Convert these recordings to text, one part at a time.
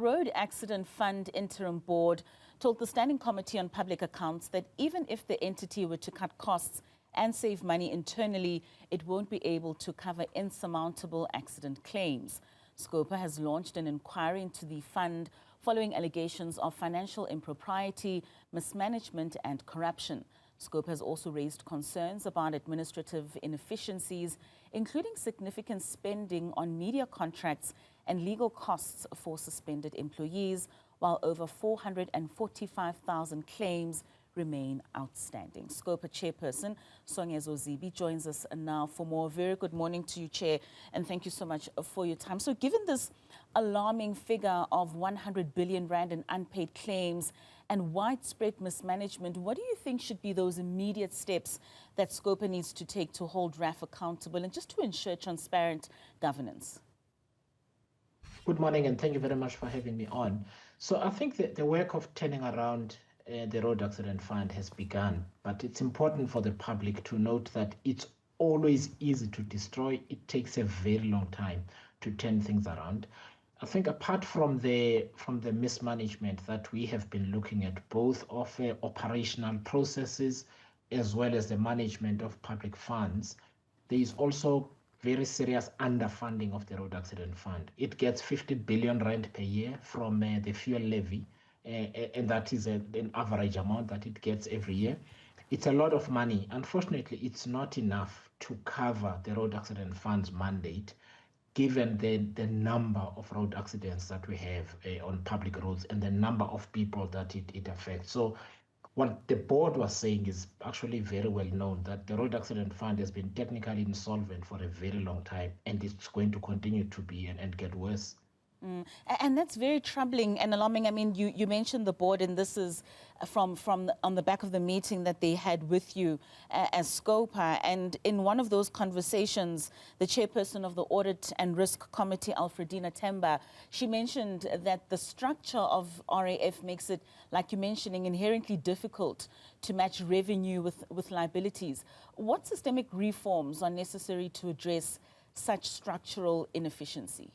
Road Accident Fund Interim Board told the Standing Committee on Public Accounts that even if the entity were to cut costs and save money internally, it won't be able to cover insurmountable accident claims. Scopa has launched an inquiry into the fund following allegations of financial impropriety, mismanagement and corruption. Scopa has also raised concerns about administrative inefficiencies, including significant spending on media contracts and legal costs for suspended employees, while over 445,000 claims remain outstanding. Scopa chairperson Songezo Zibi joins us now for more. Very good morning to you, Chair, and thank you so much for your time. So given this alarming figure of 100 billion rand in unpaid claims and widespread mismanagement, what do you think should be those immediate steps that Scopa needs to take to hold RAF accountable and just to ensure transparent governance? Good morning, and thank you very much for having me on. So I think that the work of turning around the Road Accident Fund has begun, but it's important for the public to note that it's always easy to destroy. It takes a very long time to turn things around. I think apart from the mismanagement that we have been looking at, both of operational processes as well as the management of public funds, there is also very serious underfunding of the Road Accident Fund. It gets 50 billion rand per year from the fuel levy, and that is an average amount that it gets every year. It's a lot of money. Unfortunately, it's not enough to cover the Road Accident Fund's mandate, given the number of road accidents that we have on public roads and the number of people that it affects. So what the board was saying is actually very well known, that the Road Accident Fund has been technically insolvent for a very long time, and it's going to continue to be and get worse. And that's very troubling and alarming. I mean, you mentioned the board, and this is from on the back of the meeting that they had with you as Scopa. And in one of those conversations, the chairperson of the Audit and Risk Committee, Alfredina Temba, she mentioned that the structure of RAF makes it, like you're mentioning, inherently difficult to match revenue with liabilities. What systemic reforms are necessary to address such structural inefficiency?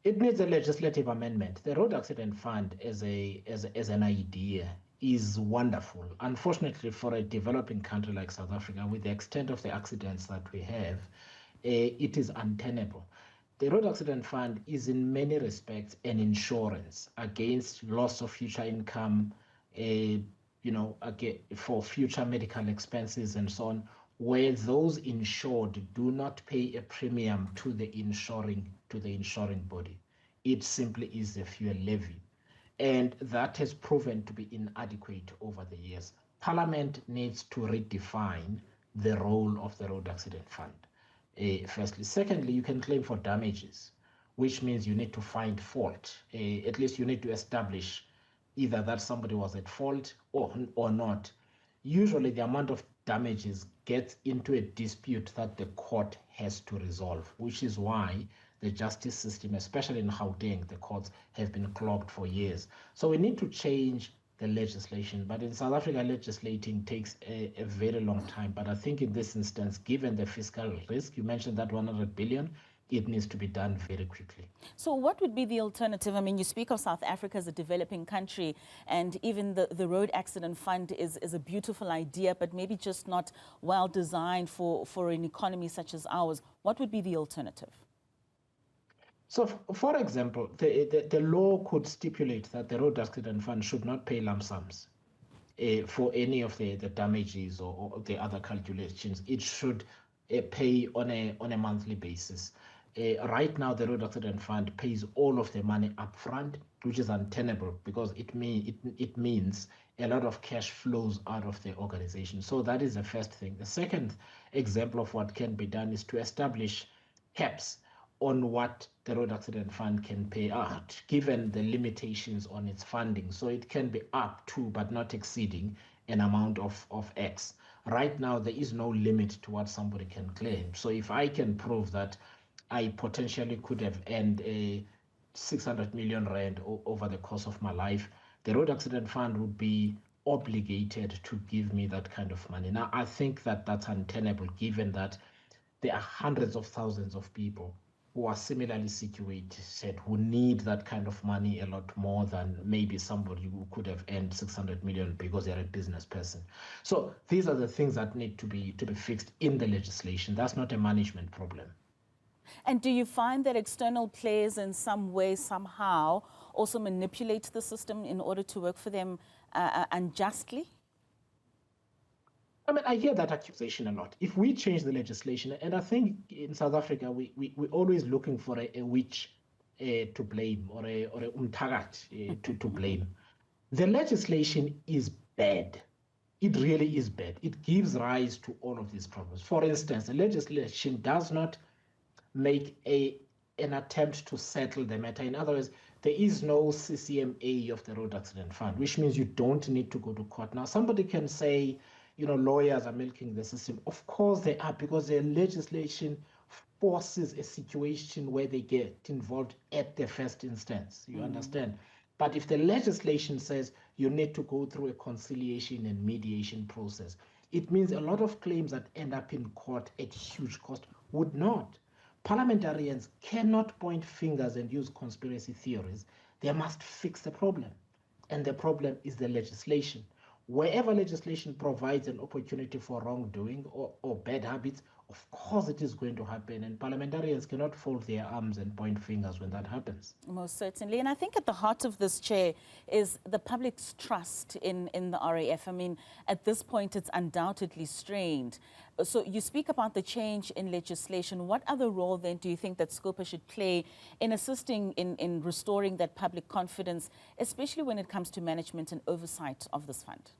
It needs a legislative amendment. The Road Accident Fund as an idea is wonderful. Unfortunately, for a developing country like South Africa, with the extent of the accidents that we have, it is untenable. The Road Accident Fund is in many respects an insurance against loss of future income, for future medical expenses and so on, where those insured do not pay a premium to the insuring body. It simply is the fuel levy. And that has proven to be inadequate over the years. Parliament needs to redefine the role of the Road Accident Fund. Firstly. Secondly, you can claim for damages, which means you need to find fault. At least you need to establish either that somebody was at fault or not. Usually the amount of damages gets into a dispute that the court has to resolve, which is why the justice system, especially in Gauteng, the courts have been clogged for years. So we need to change the legislation. But in South Africa, legislating takes a very long time. But I think in this instance, given the fiscal risk, you mentioned that 100 billion, it needs to be done very quickly. So what would be the alternative? I mean, you speak of South Africa as a developing country, and even the Road Accident Fund is a beautiful idea, but maybe just not well designed for an economy such as ours. What would be the alternative? So, for example, the law could stipulate that the Road Accident Fund should not pay lump sums for any of the damages or the other calculations. It should pay on a monthly basis. Right now, the Road Accident Fund pays all of the money up front, which is untenable because it means a lot of cash flows out of the organization. So that is the first thing. The second example of what can be done is to establish caps on what the Road Accident Fund can pay out, given the limitations on its funding. So it can be up to, but not exceeding, an amount of X. Right now, there is no limit to what somebody can claim. So if I can prove that I potentially could have earned a 600 million rand over the course of my life, the Road Accident Fund would be obligated to give me that kind of money. Now, I think that that's untenable, given that there are hundreds of thousands of people who are similarly situated, who need that kind of money a lot more than maybe somebody who could have earned 600 million because they're a business person. So these are the things that need to be fixed in the legislation. That's not a management problem. And do you find that external players in some way, somehow, also manipulate the system in order to work for them unjustly? I mean, I hear that accusation a lot. If we change the legislation, and I think in South Africa, we're always looking for a witch to blame or a umtagat to blame. The legislation is bad. It really is bad. It gives rise to all of these problems. For instance, the legislation does not make an attempt to settle the matter. In other words, there is no CCMA of the Road Accident Fund, which means you don't need to go to court. Now, somebody can say, lawyers are milking the system. Of course they are, because the legislation forces a situation where they get involved at the first instance. You understand? But if the legislation says you need to go through a conciliation and mediation process, it means a lot of claims that end up in court at huge cost would not. Parliamentarians cannot point fingers and use conspiracy theories. They must fix the problem. And the problem is the legislation. Wherever legislation provides an opportunity for wrongdoing or bad habits, of course it is going to happen. And parliamentarians cannot fold their arms and point fingers when that happens. Most certainly. And I think at the heart of this, Chair, is the public's trust in the RAF. I mean, at this point, it's undoubtedly strained. So you speak about the change in legislation. What other role then do you think that Scopa should play in assisting in restoring that public confidence, especially when it comes to management and oversight of this fund?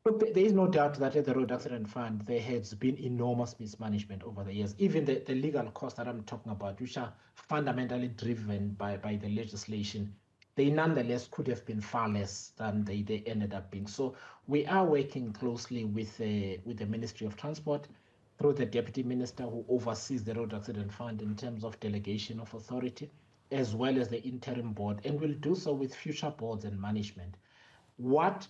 Look, there is no doubt that at the Road Accident Fund, there has been enormous mismanagement over the years. Even the legal costs that I'm talking about, which are fundamentally driven by the legislation, they nonetheless could have been far less than they ended up being. So we are working closely with the Ministry of Transport through the Deputy Minister who oversees the Road Accident Fund in terms of delegation of authority, as well as the interim board, and we'll do so with future boards and management. What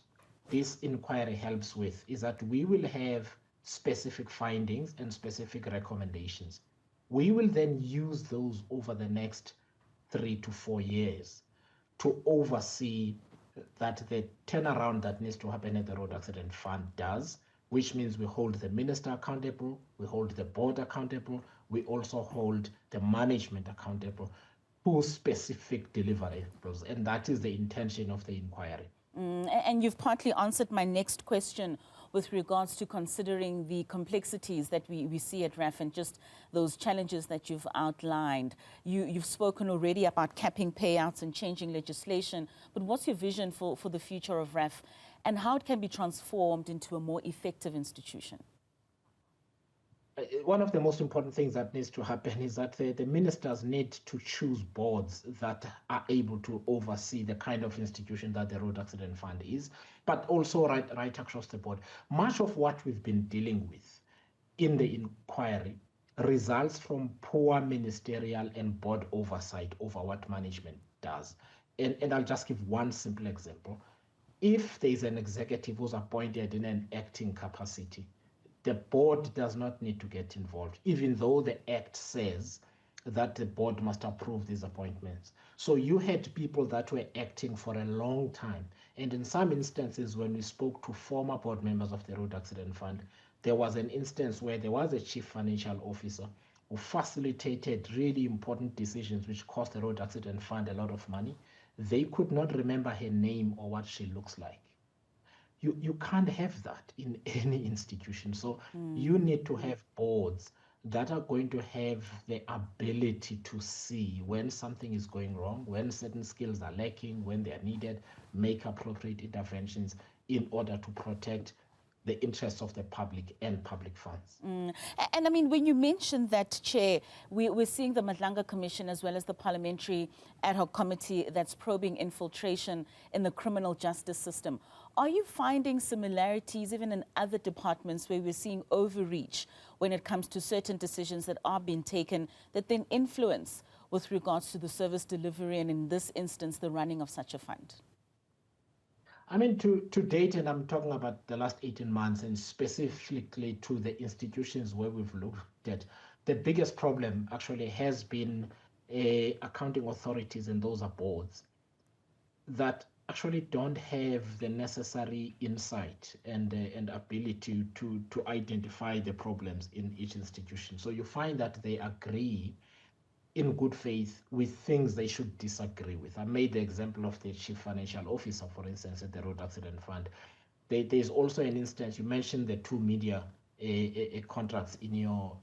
this inquiry helps with is that we will have specific findings and specific recommendations. We will then use those over the next 3 to 4 years to oversee that the turnaround that needs to happen at the Road Accident Fund does, which means we hold the minister accountable, we hold the board accountable, we also hold the management accountable to specific deliverables, and that is the intention of the inquiry. And you've partly answered my next question with regards to considering the complexities that we see at RAF and just those challenges that you've outlined. You've spoken already about capping payouts and changing legislation, but what's your vision for the future of RAF and how it can be transformed into a more effective institution? One of the most important things that needs to happen is that the ministers need to choose boards that are able to oversee the kind of institution that the Road Accident Fund is, but also right across the board. Much of what we've been dealing with in the inquiry results from poor ministerial and board oversight over what management does. And I'll just give one simple example. If there's an executive who's appointed in an acting capacity, the board does not need to get involved, even though the Act says that the board must approve these appointments. So you had people that were acting for a long time. And in some instances, when we spoke to former board members of the Road Accident Fund, there was an instance where there was a chief financial officer who facilitated really important decisions which cost the Road Accident Fund a lot of money. They could not remember her name or what she looks like. You can't have that in any institution. So you need to have boards that are going to have the ability to see when something is going wrong, when certain skills are lacking, when they are needed, make appropriate interventions in order to protect the interests of the public and public funds. And I mean, when you mentioned that, Chair, we're seeing the Madlanga Commission as well as the Parliamentary Ad Hoc Committee that's probing infiltration in the criminal justice system. Are you finding similarities even in other departments where we're seeing overreach when it comes to certain decisions that are being taken that then influence with regards to the service delivery and in this instance, the running of such a fund? I mean, to date, and I'm talking about the last 18 months and specifically to the institutions where we've looked at, the biggest problem actually has been accounting authorities, and those are boards, that actually don't have the necessary insight and ability to identify the problems in each institution. So you find that they agree in good faith with things they should disagree with. I made the example of the chief financial officer, for instance, at the Road Accident Fund. There's also an instance, you mentioned the two media contracts in your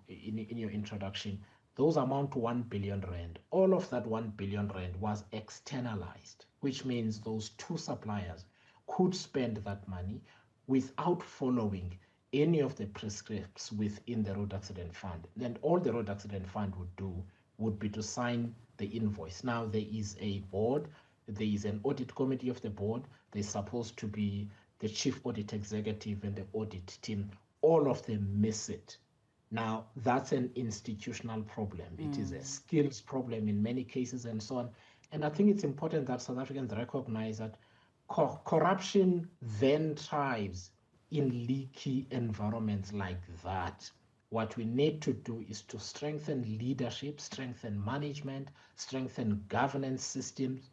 introduction. Those amount to 1 billion rand. All of that 1 billion rand was externalized, which means those two suppliers could spend that money without following any of the prescripts within the Road Accident Fund. Then all the Road Accident Fund would do would be to sign the invoice. Now there is a board, there is an audit committee of the board, there's supposed to be the chief audit executive and the audit team. All of them miss it. Now that's an institutional problem. It is a skills problem in many cases and so on. And I think it's important that South Africans recognize that corruption then thrives in leaky environments like that. What we need to do is to strengthen leadership, strengthen management, strengthen governance systems.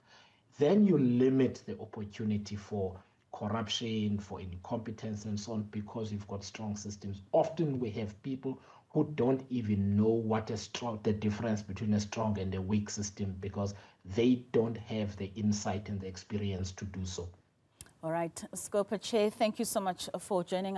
Then you limit the opportunity for corruption, for incompetence, and so on, because you've got strong systems. Often we have people who don't even know what the difference between a strong and a weak system, because they don't have the insight and the experience to do so. All right, Scopa Chair, thank you so much for joining us.